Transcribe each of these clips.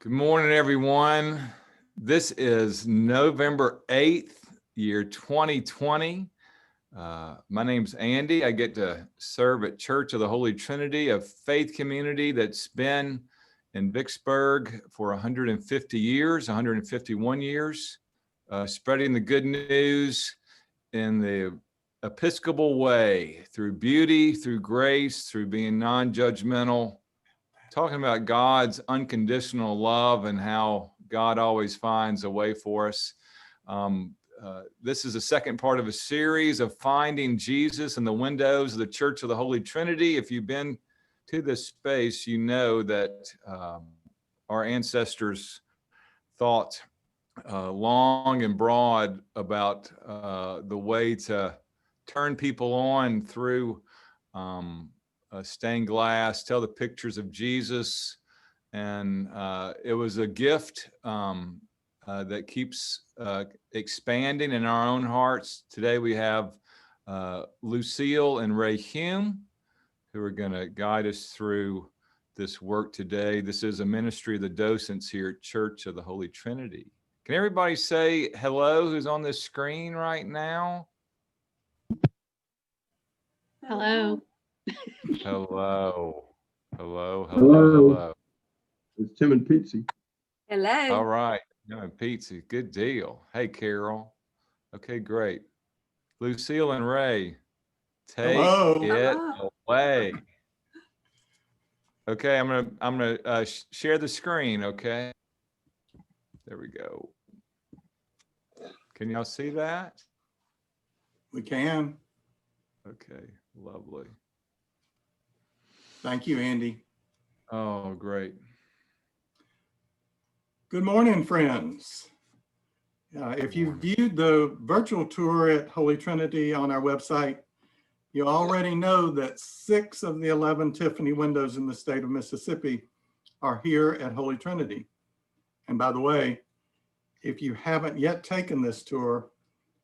Good morning, everyone. This is November 8th, year 2020. My name's Andy. I get to serve at Church of the Holy Trinity, a faith community that's been in Vicksburg for 150 years, 151 years, spreading the good news in the Episcopal way, through beauty, through grace, through being non-judgmental, talking about God's unconditional love and how God always finds a way for us. This is the second part of a series of finding Jesus in the windows of the Church of the Holy Trinity. If you've been to this space, you know that our ancestors thought long and broad about the way to turn people on through stained glass, tell the pictures of Jesus. And it was a gift that keeps expanding in our own hearts. Today we have Lucille and Ray Hume, who are going to guide us through this work today. This is a ministry of the docents here at Church of the Holy Trinity. Can everybody say hello who's on this screen right now? Hello. Hello. Hello. It's Tim and Pizzi. Hello. All right. Tim and Pizzi. Good deal. Hey, Carol. Okay, great. Lucille and Ray, take it away. Okay, I'm gonna share the screen. Okay. There we go. Can y'all see that? We can. Okay, lovely. Thank you, Andy. Oh, great. Good morning, friends. If you viewed the virtual tour at Holy Trinity on our website, you already know that 6 of the 11 Tiffany windows in the state of Mississippi are here at Holy Trinity. And by the way, if you haven't yet taken this tour,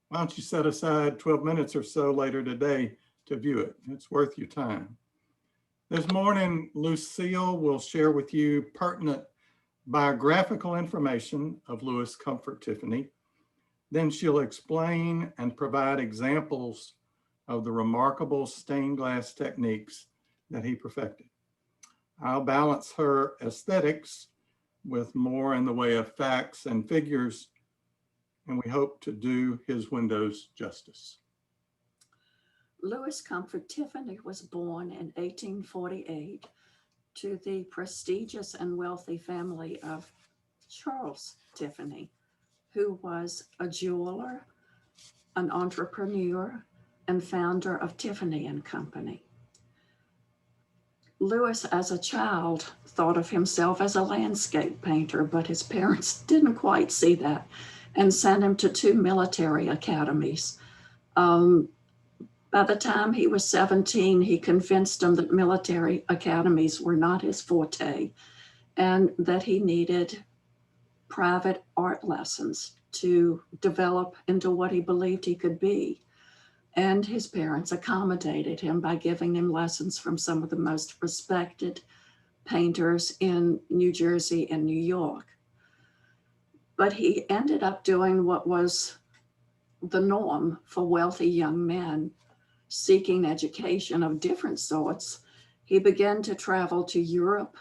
why don't you set aside 12 minutes or so later today to view it? It's worth your time. This morning, Lucille will share with you pertinent biographical information of Louis Comfort Tiffany. Then she'll explain and provide examples of the remarkable stained glass techniques that he perfected. I'll balance her aesthetics with more in the way of facts and figures, and we hope to do his windows justice. Louis Comfort Tiffany was born in 1848 to the prestigious and wealthy family of Charles Tiffany, who was a jeweler, an entrepreneur, and founder of Tiffany and Company. Louis, as a child, thought of himself as a landscape painter, but his parents didn't quite see that and sent him to 2 military academies. By the time he was 17, he convinced them that military academies were not his forte and that he needed private art lessons to develop into what he believed he could be. And his parents accommodated him by giving him lessons from some of the most respected painters in New Jersey and New York. But he ended up doing what was the norm for wealthy young men seeking education of different sorts. He began to travel to Europe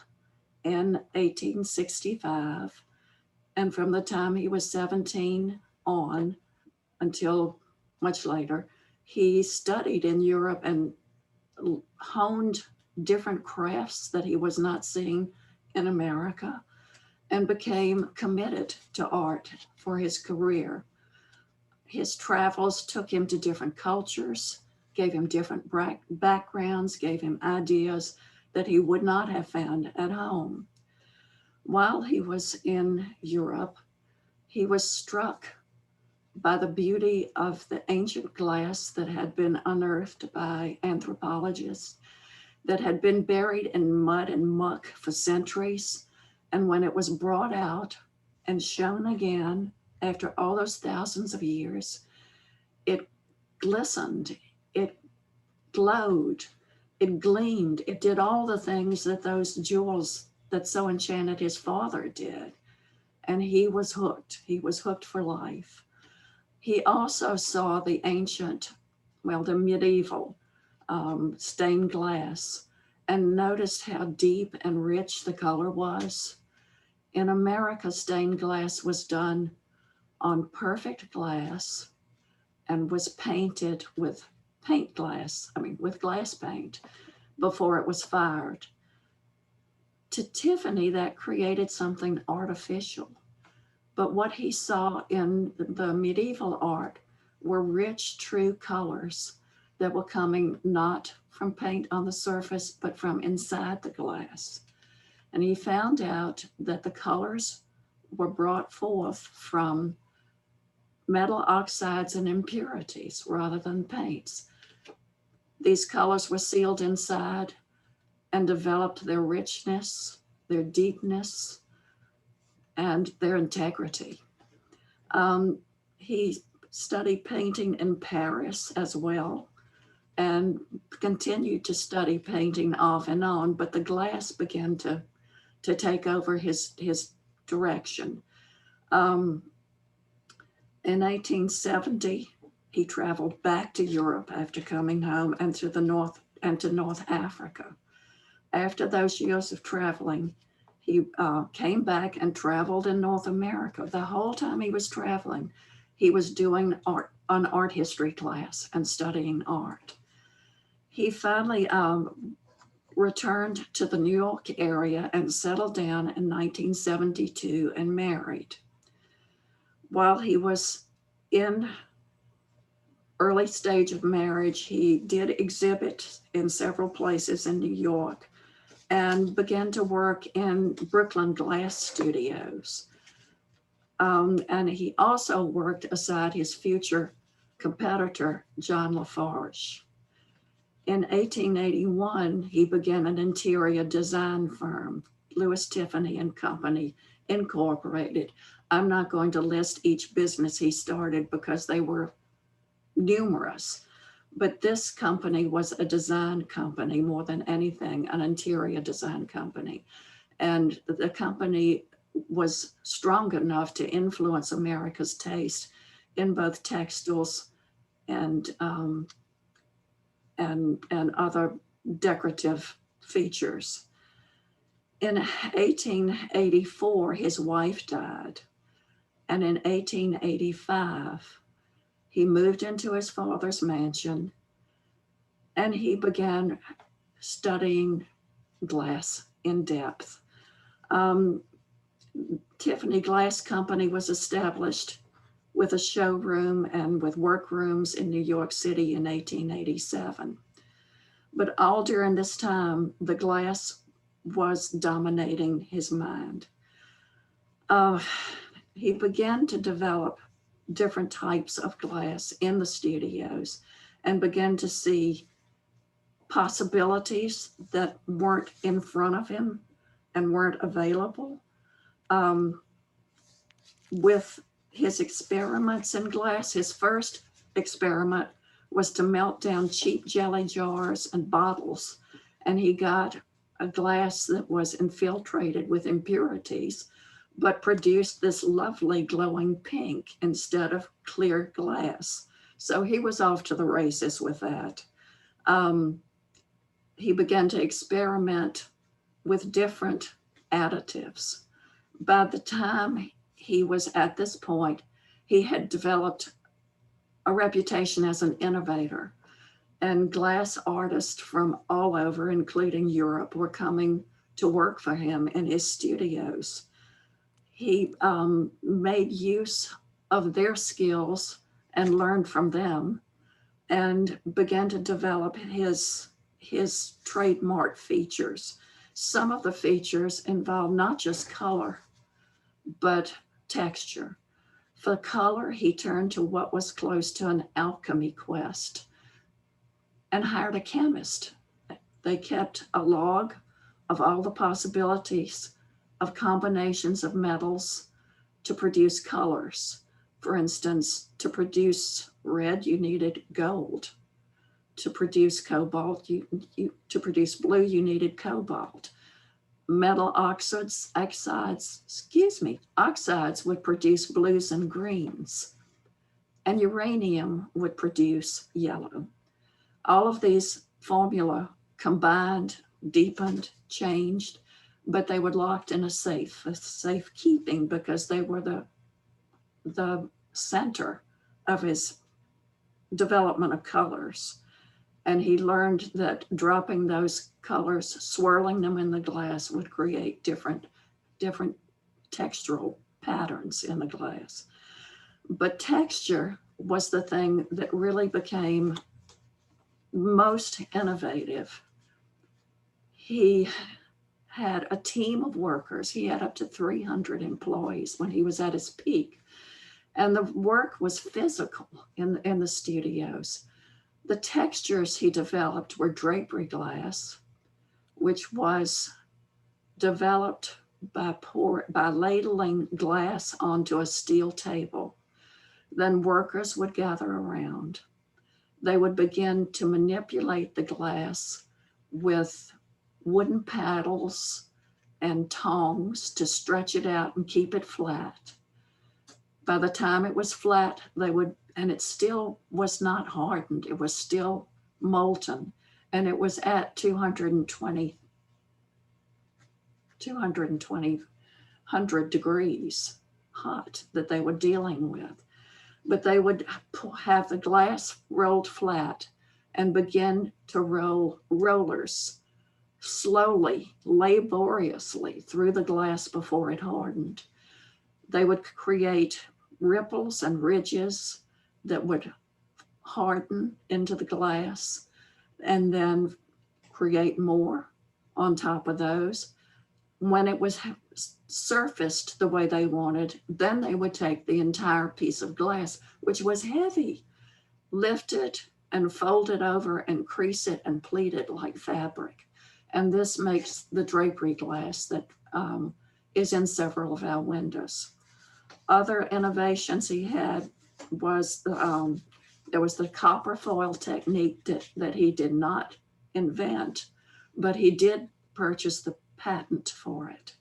in 1865. And from the time he was 17 on until much later, he studied in Europe and honed different crafts that he was not seeing in America and became committed to art for his career. His travels took him to different cultures, gave him different backgrounds, gave him ideas that he would not have found at home. While he was in Europe, he was struck by the beauty of the ancient glass that had been unearthed by anthropologists, that had been buried in mud and muck for centuries. And when it was brought out and shown again after all those thousands of years, it glistened, it glowed, it gleamed, it did all the things that those jewels that so enchanted his father did. And he was hooked. He was hooked for life. He also saw the ancient, well, the medieval stained glass and noticed how deep and rich the color was. In America, stained glass was done on perfect glass and was painted with with glass paint before it was fired. To Tiffany, that created something artificial. But what he saw in the medieval art were rich, true colors that were coming not from paint on the surface, but from inside the glass. And he found out that the colors were brought forth from metal oxides and impurities rather than paints. These colors were sealed inside and developed their richness, their deepness, and their integrity. He studied painting in Paris as well and continued to study painting off and on, but the glass began to take over his direction. In 1870, he traveled back to Europe after coming home and to North Africa. After those years of traveling, he came back and traveled in North America. The whole time he was traveling, he was doing an art history class and studying art. He finally returned to the New York area and settled down in 1972 and married. While he was in early stage of marriage, he did exhibit in several places in New York and began to work in Brooklyn Glass Studios. And he also worked aside his future competitor, John Lafarge. In 1881, he began an interior design firm, Lewis Tiffany and Company, Incorporated. I'm not going to list each business he started because they were numerous, but this company was a design company more than anything, an interior design company. And the company was strong enough to influence America's taste in both textiles and other decorative features. In 1884, his wife died. And in 1885, he moved into his father's mansion and he began studying glass in depth. Tiffany Glass Company was established with a showroom and with workrooms in New York City in 1887. But all during this time, the glass was dominating his mind. He began to develop different types of glass in the studios and began to see possibilities that weren't in front of him and weren't available. With his experiments in glass, his first experiment was to melt down cheap jelly jars and bottles, and he got a glass that was infiltrated with impurities but produced this lovely glowing pink instead of clear glass. So he was off to the races with that. He began to experiment with different additives. By the time he was at this point, he had developed a reputation as an innovator, and glass artists from all over, including Europe, were coming to work for him in his studios. He made use of their skills and learned from them and began to develop his trademark features. Some of the features involve not just color, but texture. For color, he turned to what was close to an alchemy quest and hired a chemist. They kept a log of all the possibilities of combinations of metals to produce colors. For instance, to produce red, you needed gold. To produce cobalt, to produce blue, you needed cobalt. metal oxides would produce blues and greens, and uranium would produce yellow. All of these formula combined, deepened, changed, but they were locked in a safe keeping because they were the center of his development of colors. And he learned that dropping those colors, swirling them in the glass would create different textural patterns in the glass. But texture was the thing that really became most innovative. He had a team of workers. He had up to 300 employees when he was at his peak. And the work was physical in the studios. The textures he developed were drapery glass, which was developed by ladling glass onto a steel table. Then workers would gather around. They would begin to manipulate the glass with wooden paddles and tongs to stretch it out and keep it flat. By the time it was flat, and it still was not hardened, it was still molten, and it was at 220 degrees hot that they were dealing with. But they would have the glass rolled flat and begin to roll rollers slowly, laboriously through the glass before it hardened. They would create ripples and ridges that would harden into the glass and then create more on top of those. When it was surfaced the way they wanted, then they would take the entire piece of glass, which was heavy, lift it and fold it over and crease it and pleat it like fabric. And this makes the drapery glass that is in several of our windows. Other innovations he had was there was the copper foil technique that he did not invent, but he did purchase the patent for it.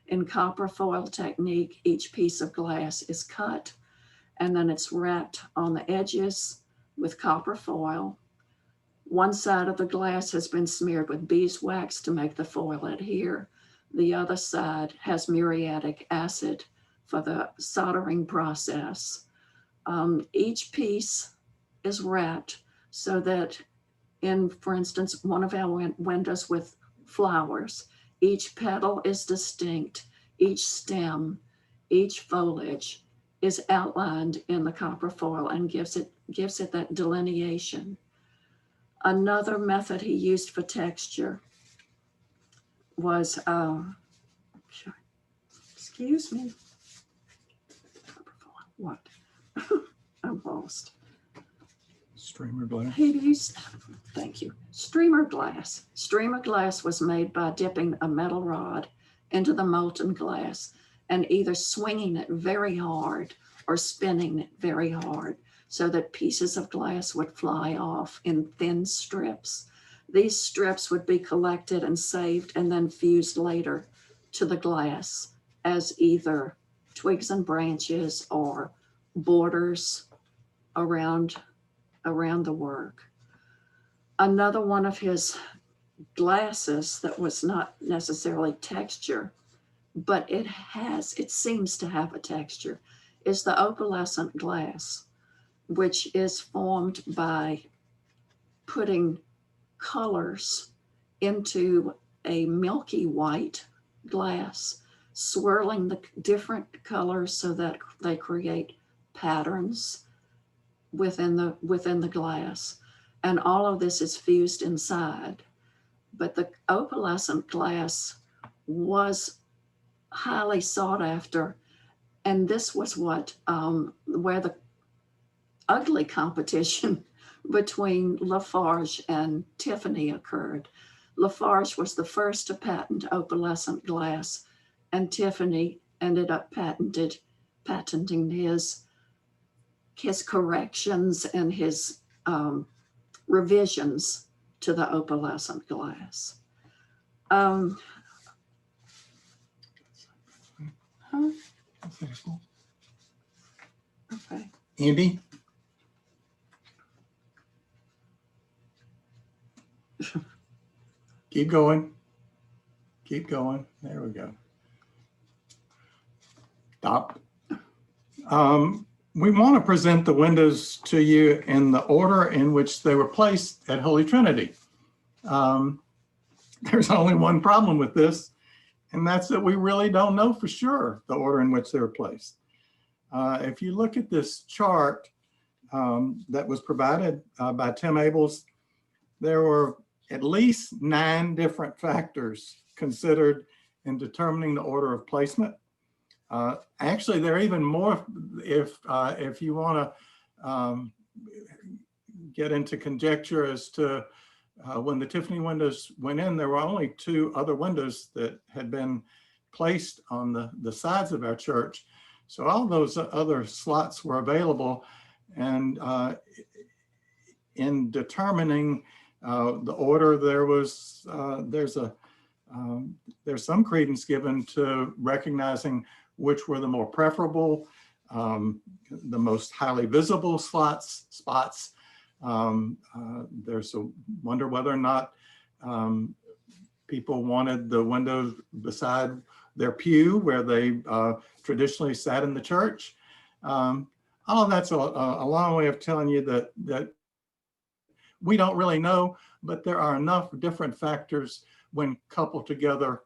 In copper foil technique, each piece of glass is cut and then it's wrapped on the edges with copper foil. One side of the glass has been smeared with beeswax to make the foil adhere. The other side has muriatic acid for the soldering process. Each piece is wrapped so that for instance, one of our windows with flowers, each petal is distinct, each stem, each foliage is outlined in the copper foil and gives it that delineation. Another method he used for texture was, excuse me, what? I'm lost. Streamer glass. He used, thank you, streamer glass. Streamer glass was made by dipping a metal rod into the molten glass and either swinging it very hard or spinning it very hard so that pieces of glass would fly off in thin strips. These strips would be collected and saved and then fused later to the glass as either twigs and branches or borders around the work. Another one of his glasses that was not necessarily texture, but it seems to have a texture, is the opalescent glass, which is formed by putting colors into a milky white glass, swirling the different colors so that they create patterns within the glass. And all of this is fused inside. But the opalescent glass was highly sought after. And this was where the ugly competition between Lafarge and Tiffany occurred. Lafarge was the first to patent opalescent glass, and Tiffany ended up patenting his corrections and his revisions to the opalescent glass. Okay. Andy? Keep going. Keep going. There we go. Stop. We want to present the windows to you in the order in which they were placed at Holy Trinity. There's only one problem with this, and that's that we really don't know for sure the order in which they were placed. If you look at this chart that was provided by Tim Abels, there were at least 9 different factors considered in determining the order of placement. Actually, there are even more if you want to get into conjecture as to when the Tiffany windows went in, there were only 2 other windows that had been placed on the sides of our church. So all those other slots were available. And in determining the order, there's some credence given to recognizing which were the more preferable, the most highly visible spots. There's a wonder whether or not people wanted the windows beside their pew where they traditionally sat in the church. All of that's a long way of telling you that we don't really know, but there are enough different factors when coupled together.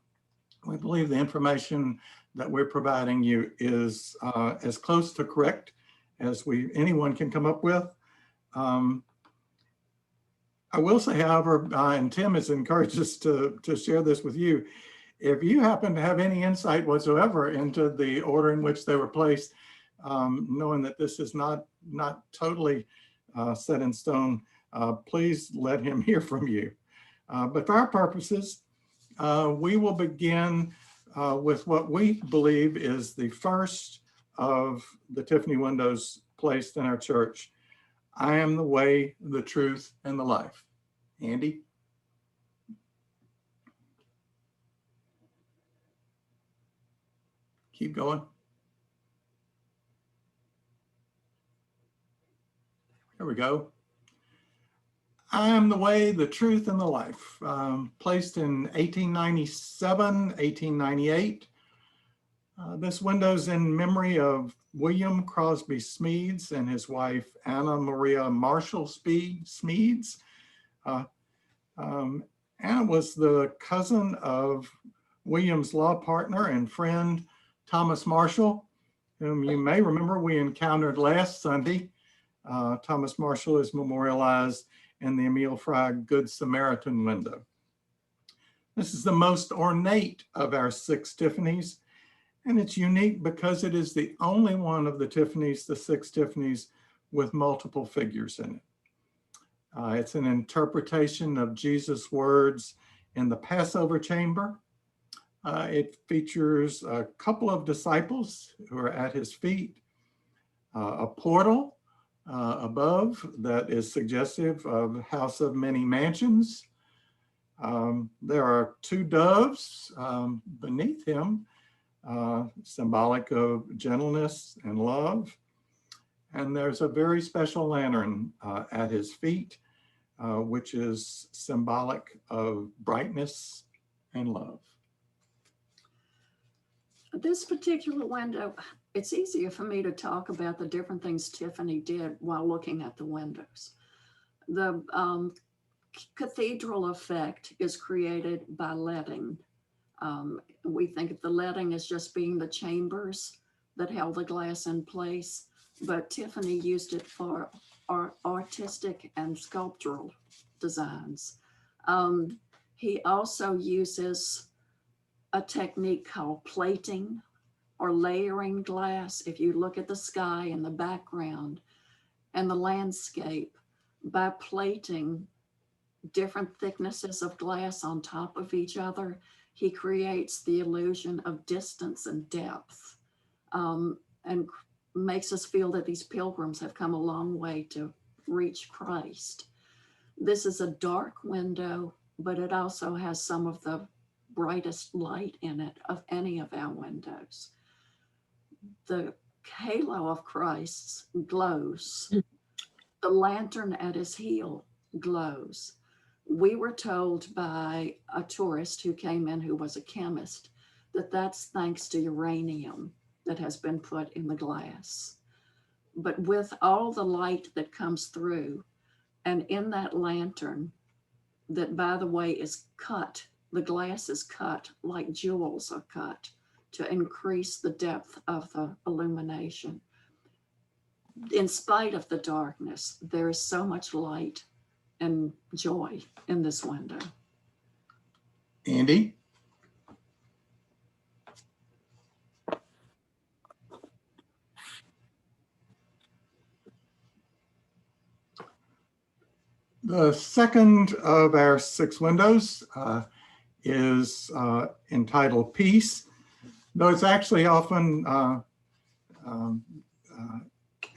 We believe the information that we're providing you is as close to correct as anyone can come up with. I will say, however, and Tim has encouraged us to share this with you, if you happen to have any insight whatsoever into the order in which they were placed, knowing that this is not totally set in stone, please let him hear from you. But for our purposes, we will begin with what we believe is the first of the Tiffany windows placed in our church. I am the way, the truth, and the life. Andy? Keep going. There we go. I am the way, the truth, and the life. Placed in 1897, 1898. This window's in memory of William Crosby Smedes and his wife, Anna Maria Marshall Smedes. Anna was the cousin of William's law partner and friend, Thomas Marshall, whom you may remember we encountered last Sunday. Thomas Marshall is memorialized in the Emil Fry Good Samaritan window. This is the most ornate of our 6 Tiffany's, and it's unique because it is the only one of the Tiffany's, the 6 Tiffany's, with multiple figures in it. It's an interpretation of Jesus' words in the Passover chamber. It features a couple of disciples who are at his feet, a portal above that is suggestive of house of many mansions. There are 2 doves beneath him, symbolic of gentleness and love. And there's a very special lantern at his feet, which is symbolic of brightness and love. This particular window, it's easier for me to talk about the different things Tiffany did while looking at the windows. The cathedral effect is created by leading. We think of the leading as just being the chambers that held the glass in place, but Tiffany used it for artistic and sculptural designs. He also uses a technique called plating or layering glass. If you look at the sky in the background and the landscape, by plating different thicknesses of glass on top of each other, he creates the illusion of distance and depth, and makes us feel that these pilgrims have come a long way to reach Christ. This is a dark window, but it also has some of the brightest light in it of any of our windows. the halo of Christ glows. The lantern at his heel glows. We were told by a tourist who came in who was a chemist that that's thanks to uranium that has been put in the glass. But with all the light that comes through, and in that lantern, that by the way is cut, the glass is cut like jewels are cut to increase the depth of the illumination. In spite of the darkness, there is so much light and joy in this window. Andy? The second of our 6 windows is entitled Peace, though it's actually often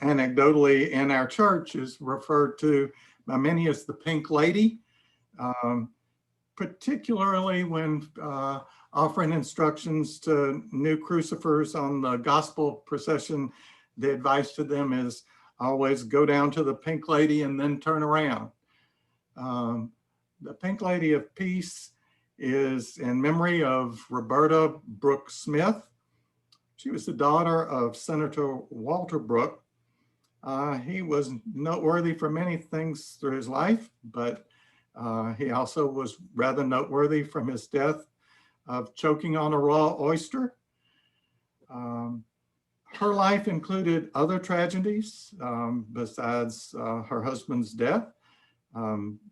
anecdotally in our church is referred to by many as the Pink Lady, particularly when offering instructions to new crucifers on the gospel procession. The advice to them is always go down to the Pink Lady and then turn around. The Pink Lady of Peace is in memory of Roberta Brooke Smith. She was the daughter of Senator Walter Brooke. He was noteworthy for many things through his life, but he also was rather noteworthy from his death of choking on a raw oyster. Her life included other tragedies besides her husband's death.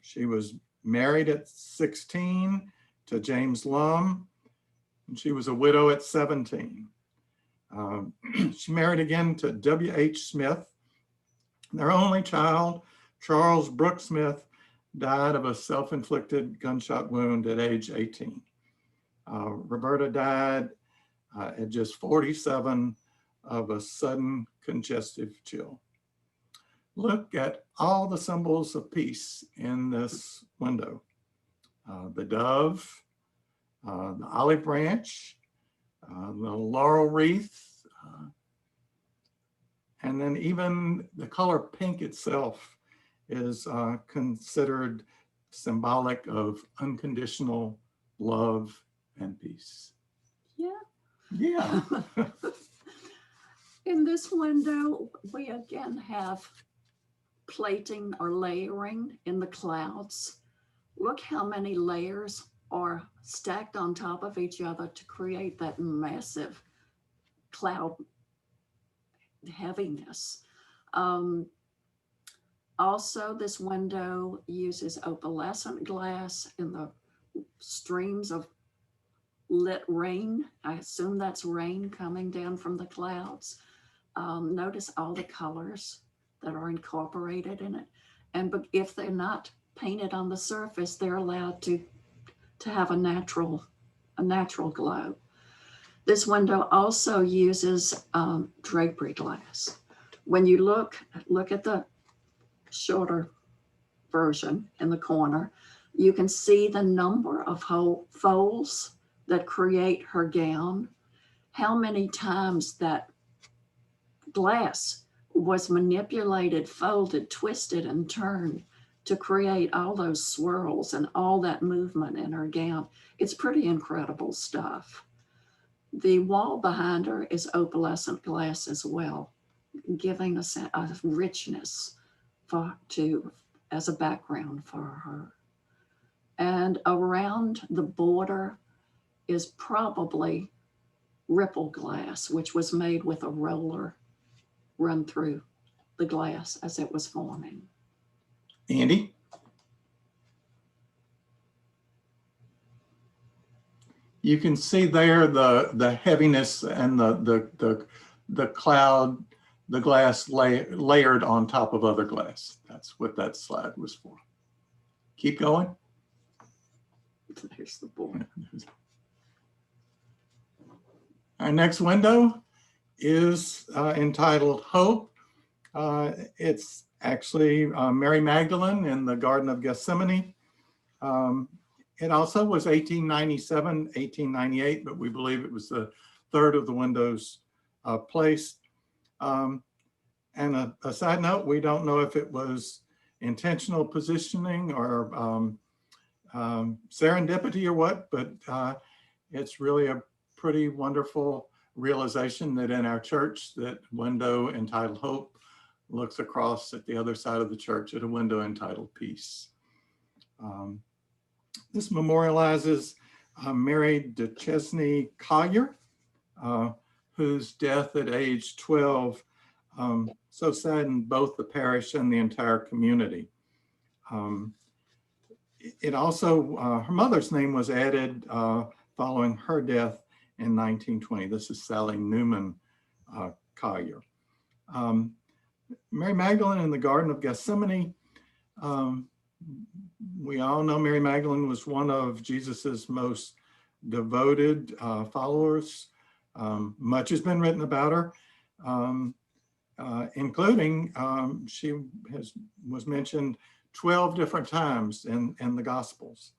She was married at 16 to James Lum, and she was a widow at 17. She married again to W.H. Smith. Their only child, Charles Brooke Smith, died of a self-inflicted gunshot wound at age 18. Roberta died at just 47 of a sudden congestive chill. Look at all the symbols of peace in this window. The dove, the olive branch, the laurel wreath, and then even the color pink itself is considered symbolic of unconditional love and peace. Yeah. Yeah. In this window, we again have plating or layering in the clouds. Look how many layers are stacked on top of each other to create that massive cloud heaviness. Also, this window uses opalescent glass in the streams of lit rain. I assume that's rain coming down from the clouds. Notice all the colors that are incorporated in it. And if they're not painted on the surface, they're allowed to have a natural glow. This window also uses drapery glass. When you look at the shorter version in the corner, you can see the number of folds that create her gown, how many times that glass was manipulated, folded, twisted, and turned to create all those swirls and all that movement in her gown. It's pretty incredible stuff. The wall behind her is opalescent glass as well, giving us a richness as a background for her. And around the border is probably ripple glass, which was made with a roller run through the glass as it was forming. Andy? You can see there the heaviness and the cloud, the glass layered on top of other glass. That's what that slide was for. Keep going. There's the border. Our next window is entitled Hope. It's actually Mary Magdalene in the Garden of Gethsemane. It also was 1897, 1898, but we believe it was the third of the windows placed. And a side note, we don't know if it was intentional positioning or serendipity or what, but it's really a pretty wonderful realization that in our church, that window entitled Hope looks across at the other side of the church at a window entitled Peace. This memorializes Mary DeChesney Collier, whose death at age 12 so saddened both the parish and the entire community. It also, her mother's name was added following her death in 1920. This is Sally Newman Collier. Mary Magdalene in the Garden of Gethsemane. We all know Mary Magdalene was one of Jesus's most devoted followers. Much has been written about her, including she was mentioned 12 different times in the Gospels.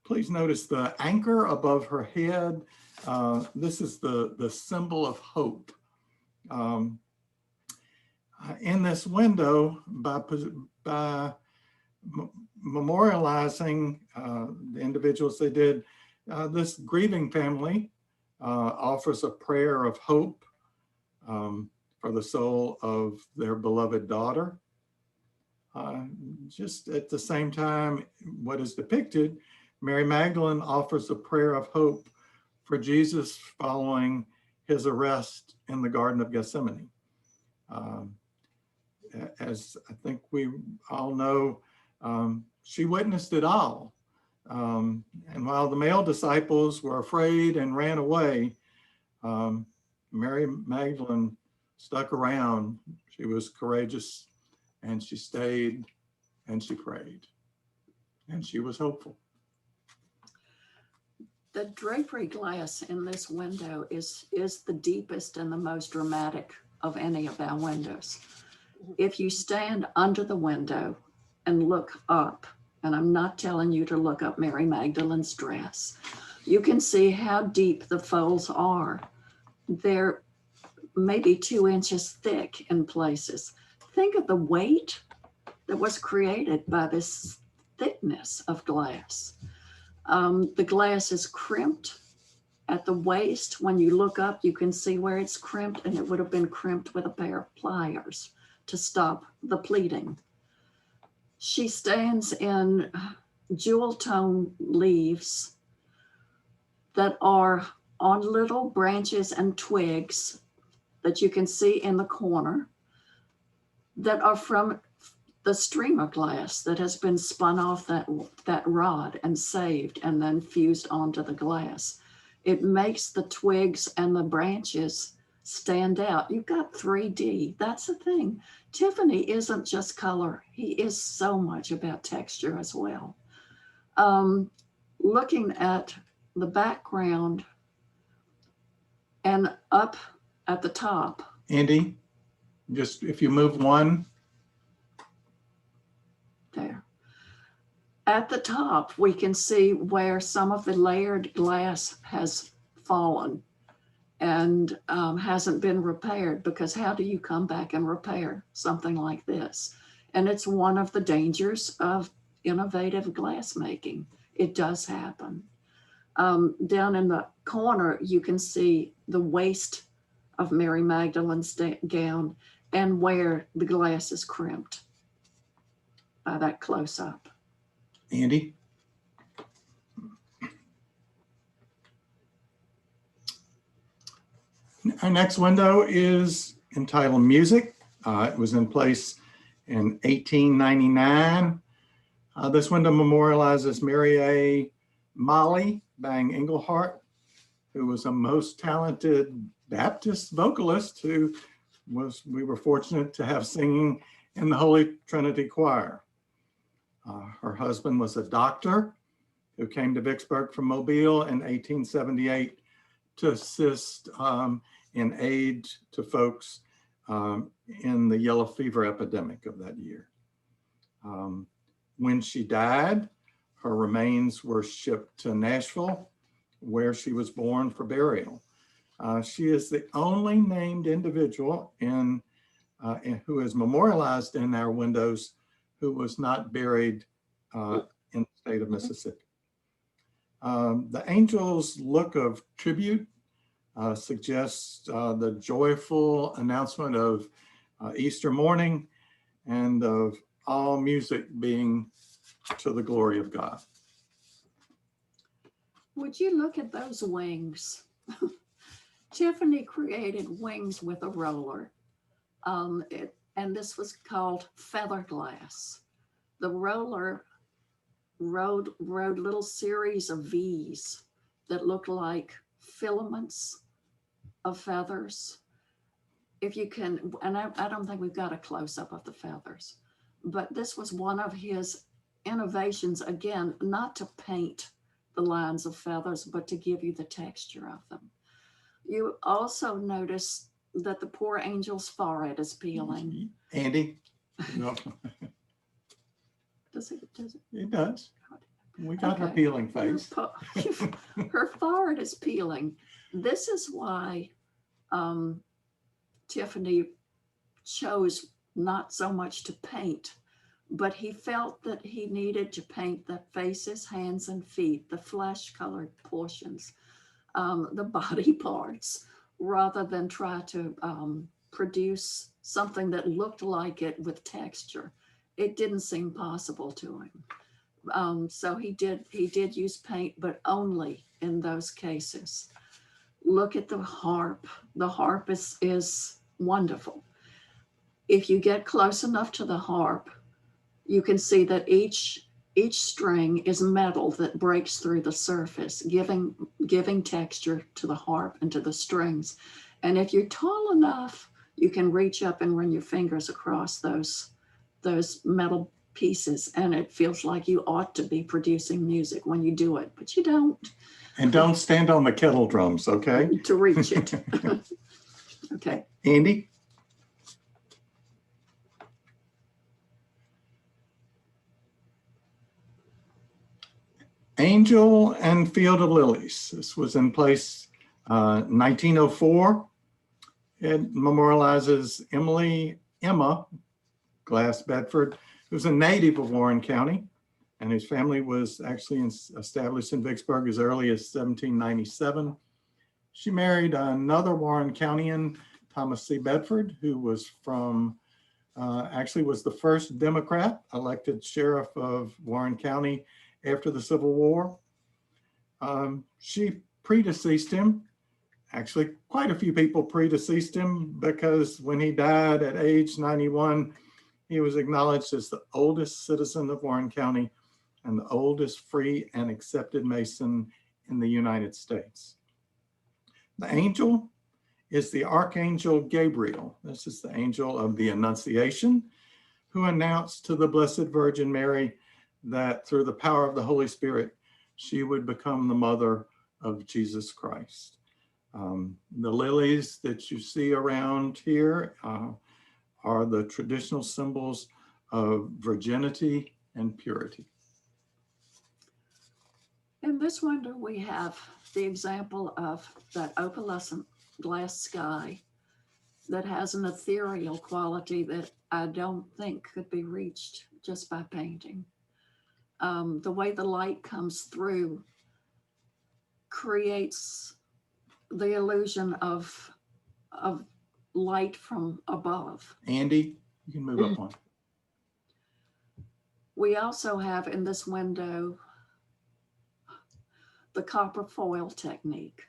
Please notice the anchor above her head. This is the symbol of hope. In this window, by memorializing the individuals they did, this grieving family offers a prayer of hope for the soul of their beloved daughter. Just at the same time, what is depicted, Mary Magdalene offers a prayer of hope for Jesus following his arrest in the Garden of Gethsemane. As I think we all know, she witnessed it all. And while the male disciples were afraid and ran away, Mary Magdalene stuck around. She was courageous, and she stayed, and she prayed, and she was hopeful. The drapery glass in this window is the deepest and the most dramatic of any of our windows. If you stand under the window and look up, and I'm not telling you to look up Mary Magdalene's dress, you can see how deep the folds are. They're maybe 2 inches thick in places. Think of the weight that was created by this thickness of glass. The glass is crimped at the waist. When you look up, you can see where it's crimped, and it would have been crimped with a pair of pliers to stop the pleating. She stands in jewel tone leaves that are on little branches and twigs that you can see in the corner that are from the streamer glass that has been spun off that rod and saved and then fused onto the glass. It makes the twigs and the branches stand out. You've got 3D. That's the thing. Tiffany isn't just color. He is so much about texture as well. Looking at the background and up at the top. Andy, just if you move one. There. At the top, we can see where some of the layered glass has fallen and hasn't been repaired, because how do you come back and repair something like this? And it's one of the dangers of innovative glass making. It does happen. Down in the corner, you can see the waist of Mary Magdalene's gown and where the glass is crimped by that close up. Andy? Our next window is entitled Music. It was in place in 1899. This window memorializes Mary A. Molly Bang Englehart, who was a most talented Baptist vocalist who we were fortunate to have singing in the Holy Trinity Choir. Her husband was a doctor who came to Vicksburg from Mobile in 1878 to assist in aid to folks in the yellow fever epidemic of that year. When she died, her remains were shipped to Nashville where she was born for burial. She is the only named individual who is memorialized in our windows who was not buried in the state of Mississippi. The angel's look of tribute suggests the joyful announcement of Easter morning and of all music being to the glory of God. Would you look at those wings? Tiffany created wings with a roller. And this was called feather glass. The roller rode little series of V's that looked like filaments of feathers. If you can, and I don't think we've got a close-up of the feathers, but this was one of his innovations, again, not to paint the lines of feathers, but to give you the texture of them. You also notice that the poor angel's forehead is peeling. Andy? No. Does it? It does. We got her Okay. peeling face. Her forehead is peeling. This is why Tiffany chose not so much to paint, but he felt that he needed to paint the faces, hands, and feet, the flesh-colored portions, the body parts, rather than try to produce something that looked like it with texture. It didn't seem possible to him. So he did use paint, but only in those cases. Look at the harp. The harp is wonderful. If you get close enough to the harp, you can see that each string is metal that breaks through the surface, giving texture to the harp and to the strings. And if you're tall enough, you can reach up and run your fingers across those metal pieces, and it feels like you ought to be producing music when you do it, but you don't. And don't stand on the kettle drums, okay? To reach it. Okay. Andy? Angel and Field of Lilies. This was in place 1904. It memorializes Emma Glass Bedford, who's a native of Warren County, and his family was actually established in Vicksburg as early as 1797. She married another Warren Countyan, Thomas C. Bedford, who was from, actually was the first Democrat elected sheriff of Warren County after the Civil War. She predeceased him. Actually, quite a few people predeceased him, because when he died at age 91, he was acknowledged as the oldest citizen of Warren County and the oldest free and accepted Mason in the United States. The angel is the Archangel Gabriel. This is the angel of the Annunciation, who announced to the Blessed Virgin Mary that through the power of the Holy Spirit, she would become the mother of Jesus Christ. The lilies that you see around here are the traditional symbols of virginity and purity. In this window, we have the example of that opalescent glass sky that has an ethereal quality that I don't think could be reached just by painting. The way the light comes through creates the illusion of light from above. Andy, you can move up one. We also have in this window the copper foil technique.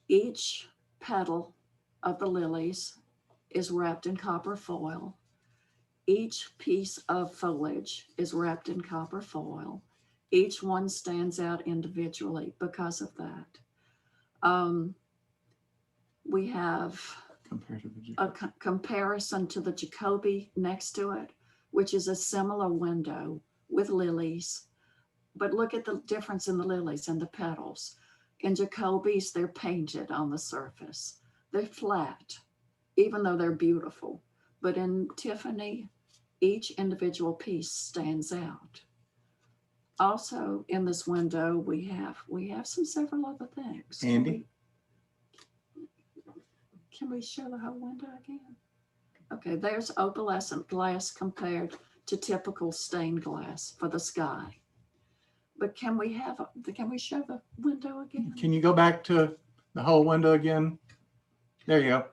Each petal of the lilies is wrapped in copper foil. Each piece of foliage is wrapped in copper foil. Each one stands out individually because of that. We have a comparison to the Jacoby next to it, which is a similar window with lilies. But look at the difference in the lilies and the petals. In Jacoby's, they're painted on the surface. They're flat, even though they're beautiful. But in Tiffany, each individual piece stands out. Also in this window, we have several other things. Andy? Can we show the whole window again? Okay, there's opalescent glass compared to typical stained glass for the sky. But can we show the window again? Can you go back to the whole window again? There you go.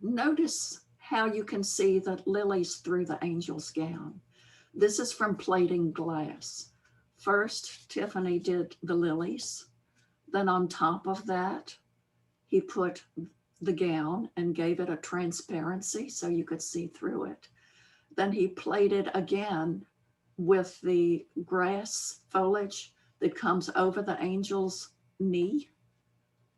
Notice how you can see the lilies through the angel's gown. This is from plating glass. First, Tiffany did the lilies. Then on top of that, he put the gown and gave it a transparency so you could see through it. Then he plated again with the grass foliage that comes over the angel's knee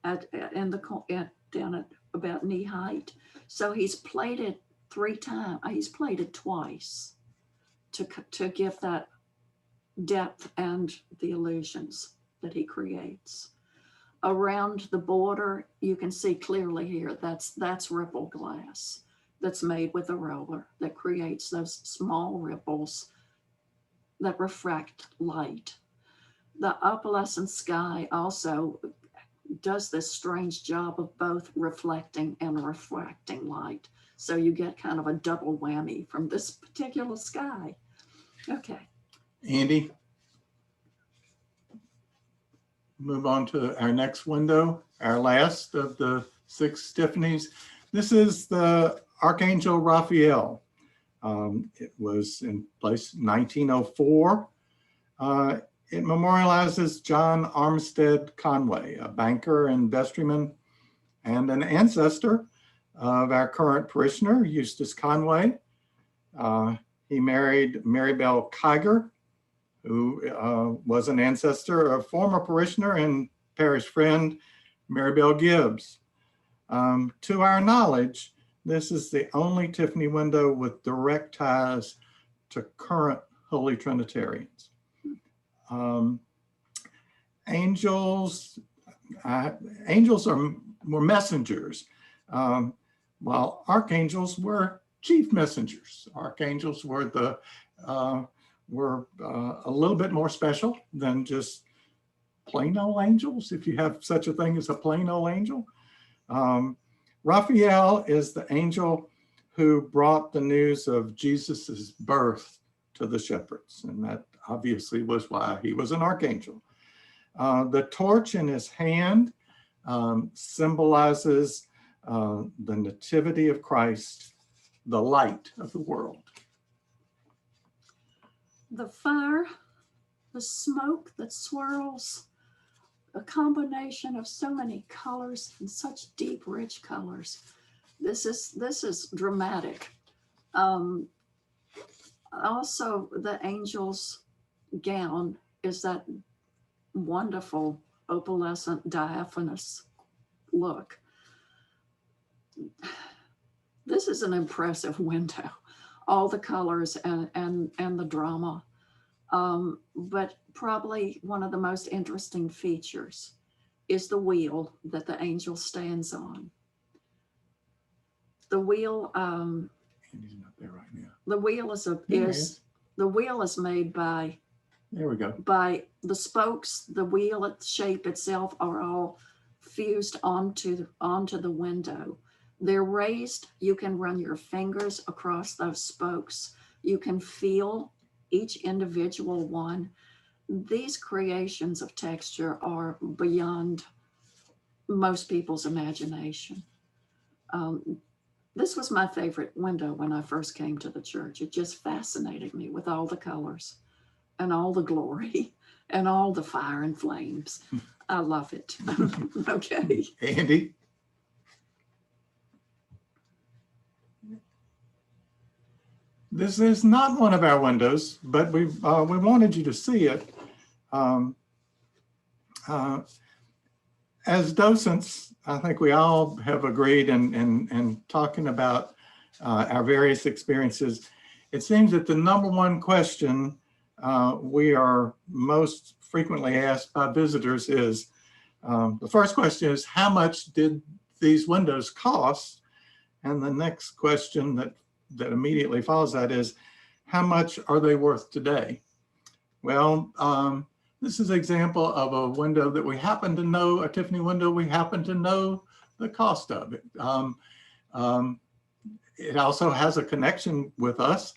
down at about knee height. So he's plated 3 times. He's plated twice to give that depth and the illusions that he creates. Around the border, you can see clearly here, that's ripple glass that's made with a roller that creates those small ripples that refract light. The opalescent sky also does this strange job of both reflecting and refracting light. So you get kind of a double whammy from this particular sky. Okay. Andy? Move on to our next window, our last of the 6 Tiffany's. This is the Archangel Raphael. It was in place 1904. It memorializes John Armstead Conway, a banker and vestryman and an ancestor of our current parishioner, Eustace Conway. He married Mary Bell Kiger, who was an ancestor of former parishioner and parish friend, Mary Bell Gibbs. To our knowledge, this is the only Tiffany window with direct ties to current Holy Trinitarians. Angels were messengers, while archangels were chief messengers. Archangels were a little bit more special than just plain old angels, if you have such a thing as a plain old angel. Raphael is the angel who brought the news of Jesus's birth to the shepherds, and that obviously was why he was an archangel. The torch in his hand symbolizes the nativity of Christ, the light of the world. The fire, the smoke that swirls, a combination of so many colors and such deep, rich colors. This is dramatic. Also, the angel's gown is that wonderful opalescent diaphanous look. This is an impressive window, all the colors and the drama. But probably one of the most interesting features is the wheel that the angel stands on. The wheel, He's not there right now. the wheel the wheel is made by There we go. by the spokes. The wheel shape itself are all fused onto the window. They're raised. You can run your fingers across those spokes. You can feel each individual one. These creations of texture are beyond most people's imagination. This was my favorite window when I first came to the church. It just fascinated me with all the colors and all the glory and all the fire and flames. I love it. Okay. Andy? This is not one of our windows, but we wanted you to see it. As docents, I think we all have agreed in talking about our various experiences. It seems that the number one question we are most frequently asked by visitors is, the first question is, how much did these windows cost? And the next question that immediately follows that is, how much are they worth today? Well, this is an example of a window that we happen to know, a Tiffany window, we happen to know the cost of it. It also has a connection with us.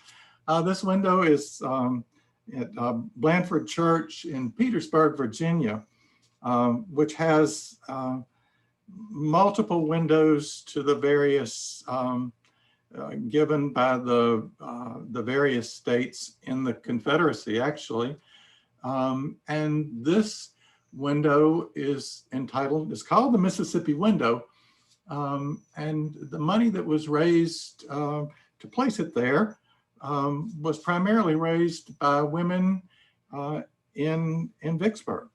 This window is at Blandford Church in Petersburg, Virginia, which has multiple windows to the various given by the various states in the Confederacy, actually. And this window is called the Mississippi window. And the money that was raised to place it there was primarily raised by women in Vicksburg.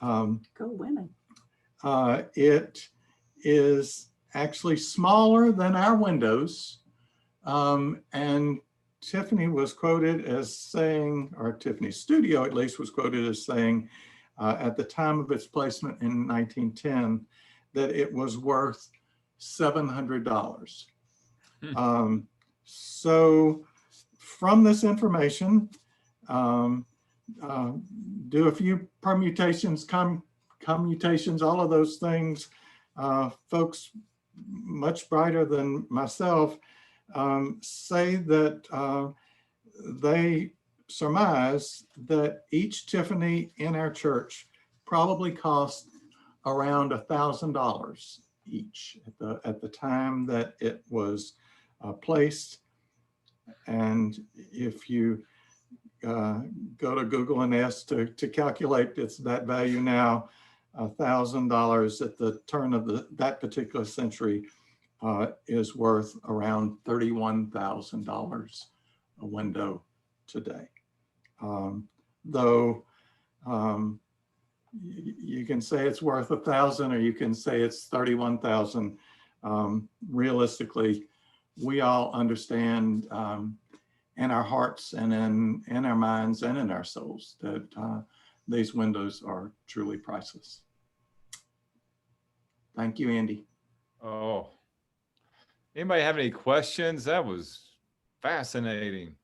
Go women. It is actually smaller than our windows. And Tiffany was quoted as saying, or Tiffany's studio at least was quoted as saying at the time of its placement in 1910, that it was worth $700. So from this information, do a few permutations, commutations, all of those things. Folks much brighter than myself say that they surmise that each Tiffany in our church probably cost around $1,000 each at the time that it was placed. And if you go to Google and ask to calculate that value now, $1,000 at the turn of that particular century is worth around $31,000 a window today. Though you can say it's worth $1,000 or you can say it's $31,000. Realistically, we all understand in our hearts and in our minds and in our souls that these windows are truly priceless. Thank you, Andy. Oh, anybody have any questions? That was fascinating.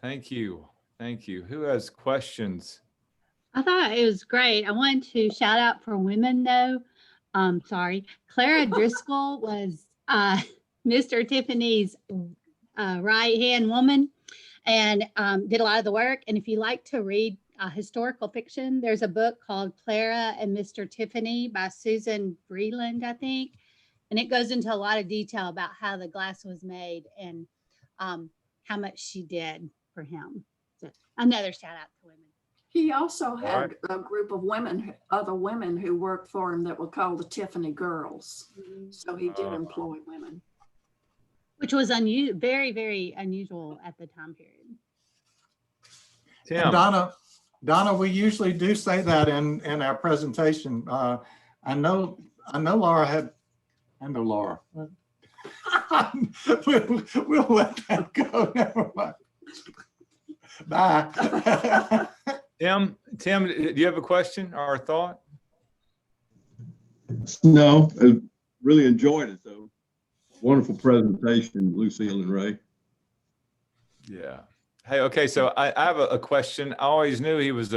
Thank you. Thank you. Who has questions? I thought it was great. I wanted to shout out for women though. Sorry. Clara Driscoll was Mr. Tiffany's right-hand woman and did a lot of the work. And if you like to read historical fiction, there's a book called Clara and Mr. Tiffany by Susan Breland, I think. And it goes into a lot of detail about how the glass was made and how much she did for him. So another shout out to women. He also had right. a group of women, other women who worked for him that were called the Tiffany Girls. So he did employ women. Which was unusual, very, very unusual at the time period. Tim. And Donna, we usually do say that in our presentation. I know Laura had, I know Laura. We'll let that go. Never mind. Bye. Tim, do you have a question or a thought? No, I really enjoyed it though. Wonderful presentation, Lucille and Ray. Yeah. Hey, okay. So I have a question. I always knew he was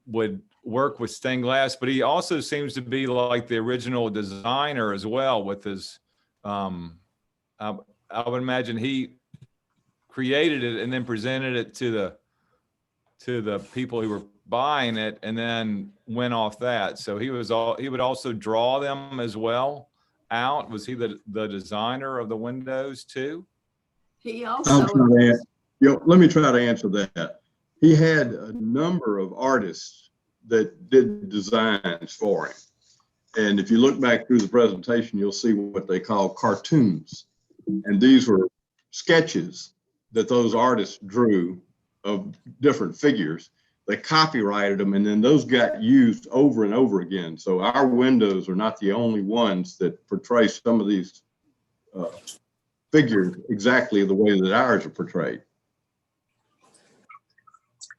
would work with stained glass, but he also seems to be like the original designer as well with his, I would imagine he created it and then presented it to the people who were buying it and then went off that. So he would also draw them as well out. Was he the designer of the windows too? He also, Let me try to answer that. He had a number of artists that did designs for him. And if you look back through the presentation, you'll see what they call cartoons. And these were sketches that those artists drew of different figures. They copyrighted them, and then those got used over and over again. So our windows are not the only ones that portray some of these figures exactly the way that ours are portrayed.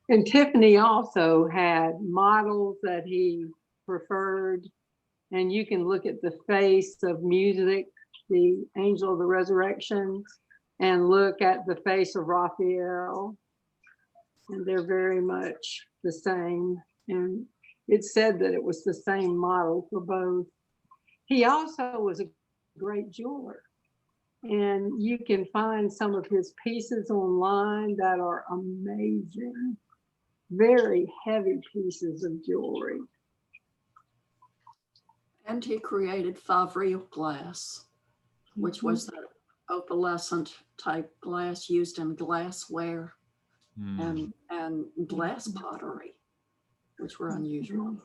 And Tiffany also had models that he preferred. And you can look at the face of music, the Angel of the Resurrection, and look at the face of Raphael. and they're very much the same. And it said that it was the same model for both. He also was a great jeweler, and you can find some of his pieces online that are amazing. Very heavy pieces of jewelry. And he created Favre glass, which was that opalescent type glass used in glassware and glass pottery, which were unusual.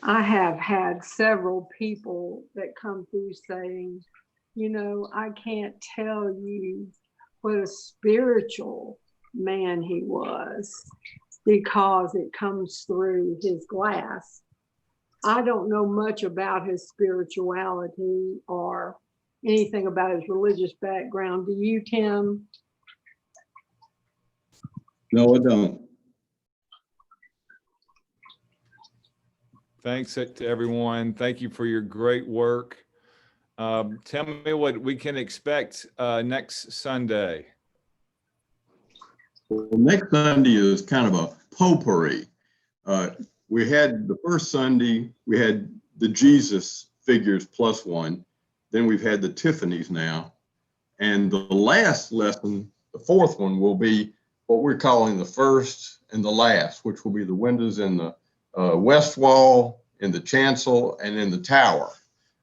I have had several people that come through saying, you know, I can't tell you what a spiritual man he was because it comes through his glass. I don't know much about his spirituality or anything about his religious background. Do you, Tim? No, I don't. Thanks to everyone. Thank you for your great work. Tell me what we can expect next Sunday. Well, next Sunday is kind of a potpourri. We had the first Sunday, we had the Jesus figures plus one. Then we've had the Tiffany's now. And the last lesson, the fourth one, will be what we're calling the first and the last, which will be the windows in the west wall, in the chancel, and in the tower.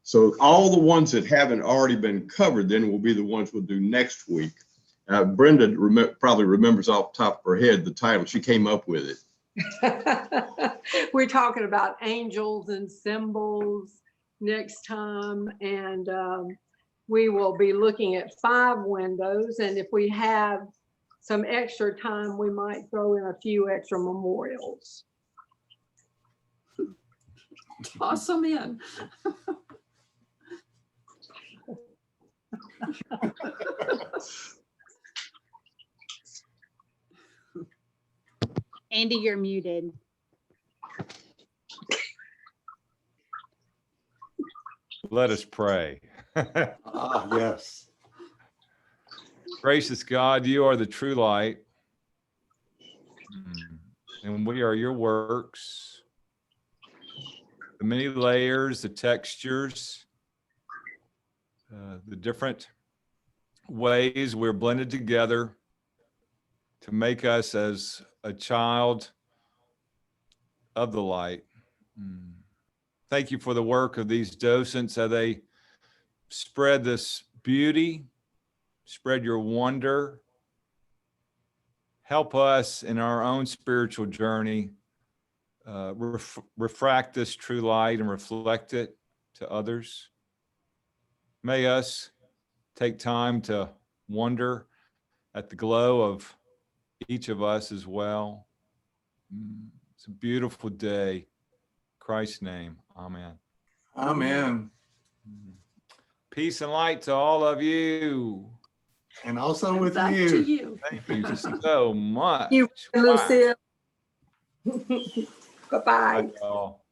So all the ones that haven't already been covered then will be the ones we'll do next week. Brenda probably remembers off the top of her head the title. She came up with it. We're talking about angels and symbols next time, and we will be looking at 5 windows, and if we have some extra time, we might throw in a few extra memorials. Toss them in. Andy, you're muted. Let us pray. Yes. Gracious God, you are the true light, and we are your works. The many layers, the textures, the different ways we're blended together to make us as a child of the light. Thank you for the work of these docents, how they spread this beauty, spread your wonder. Help us in our own spiritual journey, refract this true light and reflect it to others. May us take time to wonder at the glow of each of us as well. It's a beautiful day. In Christ's name, amen. Amen. Peace and light to all of you. And also with Back you. to you. Thank you so much. You, Wow. Lucille. Bye-bye. Bye, y'all.